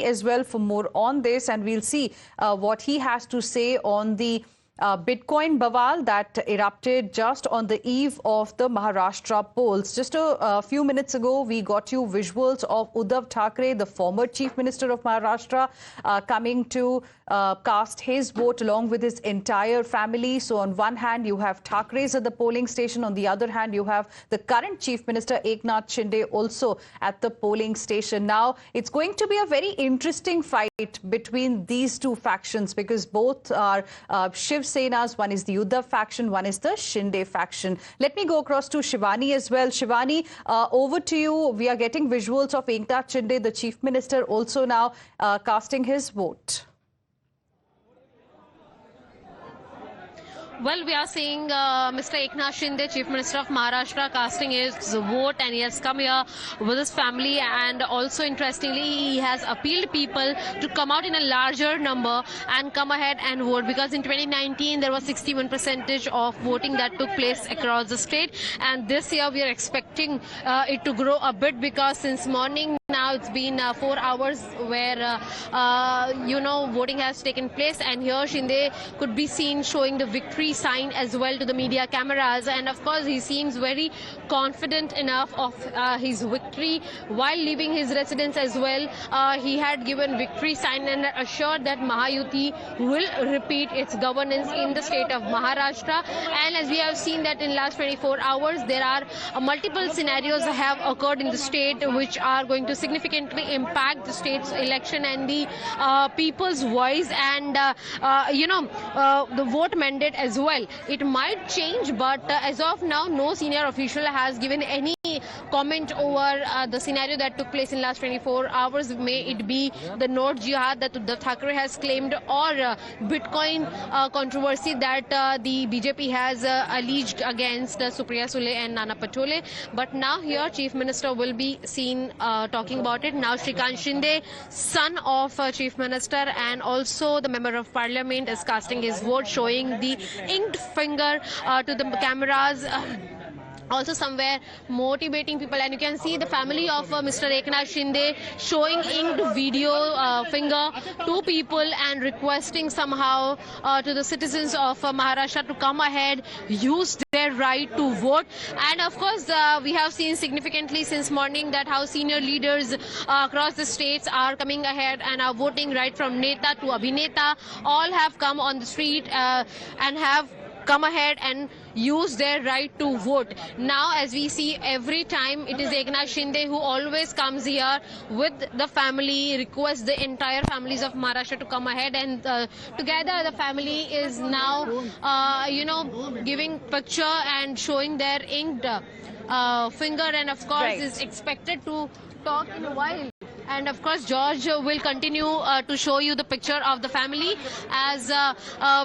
as well for more on this, and we'll see what he has to say on the Bitcoin Bawal that erupted just on the eve of the Maharashtra polls. Just a few minutes ago, we got you visuals of Uddhav Thackeray, the former Chief Minister of Maharashtra, coming to cast his vote along with his entire family. So on one hand, you have Thackerays at the polling station. On the other hand, you have the current Chief Minister Eknath Shinde also at the polling station. Now, it's going to be a very interesting fight between these two factions because both are Shiv Sena's. One is the Uddhav faction, one is the Shinde faction. Let me go across to Shivani as well. Shivani, over to you. We are getting visuals of Eknath Shinde, the Chief Minister, also now casting his vote. Well, we are seeing Mr. Eknath Shinde, Chief Minister of Maharashtra, casting his vote, and he has come here with his family. And also, interestingly, he has appealed people to come out in a larger number and come ahead and vote, because in 2019 there was 61% of voting that took place across the state, and this year we are expecting it to grow a bit, because since morning now it's been 4 hours where voting has taken place, and here Shinde could be seen showing the victory sign as well to the media cameras. And of course, he seems very confident enough of his victory. While leaving his residence as well, he had given victory sign and assured that Mahayuti will repeat its governance in the state of Maharashtra. And as we have seen that in last 24 hours, there are multiple scenarios have occurred in the state which are going to significantly impact the state's election and the people's voice and the vote mandate as well. It might change, but as of now, no senior official has given any comment over the scenario that took place in last 24 hours. May it be the note jihad that Uddhav Thackeray has claimed, or Bitcoin controversy that the BJP has alleged against Supriya Sule and Nana Patole. But now here, Chief Minister will be seen talking about it. Now, Shrikant Shinde, son of Chief Minister and also the Member of Parliament, is casting his vote, showing the inked finger to the cameras. Also somewhere motivating people, and you can see the family of Mr. Eknath Shinde showing inked video finger to people and requesting somehow to the citizens of Maharashtra to come ahead, use their right to vote. And of course, we have seen significantly since morning that how senior leaders across the states are coming ahead and are voting, right from Neta to Abhineta. All have come on the street and have come ahead and use their right to vote. Now, as we see, every time it is Eknath Shinde who always comes here with the family, requests the entire families of Maharashtra to come ahead, and together the family is now, giving picture and showing their inked finger, and of course is expected to talk in a while. And of course, George will continue to show you the picture of the family, as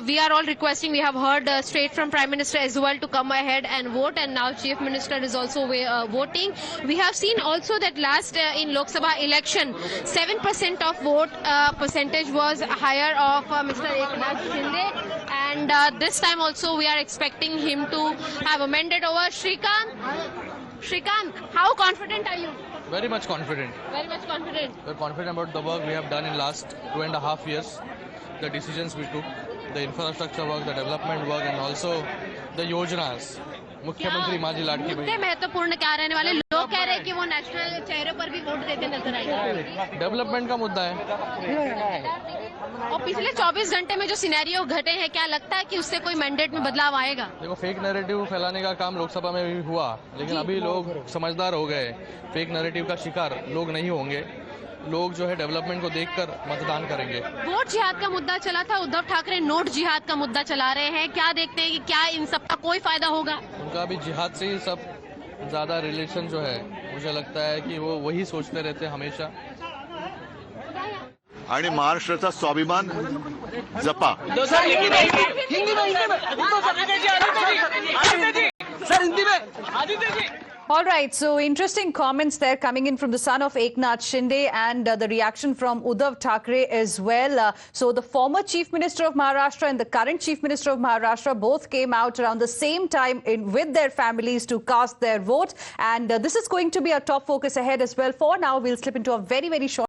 we are all requesting. We have heard straight from Prime Minister as well to come ahead and vote, and now Chief Minister is also voting. We have seen also that last in Lok Sabha election, 7% of vote percentage was higher of Mr. Eknath Shinde, and this time also we are expecting him to have amended over. Shrikant, how confident are you? Very much confident. Very much confident. We're confident about the work we have done in last 2.5 years, the decisions we took, the infrastructure work, the development work, and also the योजनास. मुख्यमंत्री माझी लाडकी बहन. मुद्दे महत्वपूर्ण क्या रहने वाले? लोग कह रहे हैं कि वो नेशनल चेहरे पर भी वोट देते नजर आएंगे. डेवलपमेंट का मुद्दा है. और पिछले 24 घंटे में जो सिनेरियो घटे हैं, क्या लगता है कि उससे कोई मैंडेट में बदलाव आएगा? देखो, फेक नैरेटिव फैलाने का काम लोकसभा में भी हुआ, लेकिन अभी लोग समझदार हो गए. फेक नैरेटिव का शिकार लोग नहीं होंगे. लोग जो है डेवलपमेंट को देखकर मतदान करेंगे. वोट जिहाद का मुद्दा चला था, उद्धव ठाकरे नोट जिहाद का मुद्दा चला रहे हैं. क्या देखते हैं कि क्या इन सब का कोई फायदा होगा? उनका अभी जिहाद से ही सब ज्यादा रिलेशन जो है, मुझे लगता है कि वो वही सोचते रहते हैं हमेशा. आणि महाराष्ट्राचा स्वाभिमान जपा. All right, so interesting comments there coming in from the son of Eknath Shinde, and the reaction from Uddhav Thackeray as well. So the former Chief Minister of Maharashtra and the current Chief Minister of Maharashtra both came out around the same time with their families to cast their vote. And this is going to be a top focus ahead as well. For now, we'll slip into a very, very short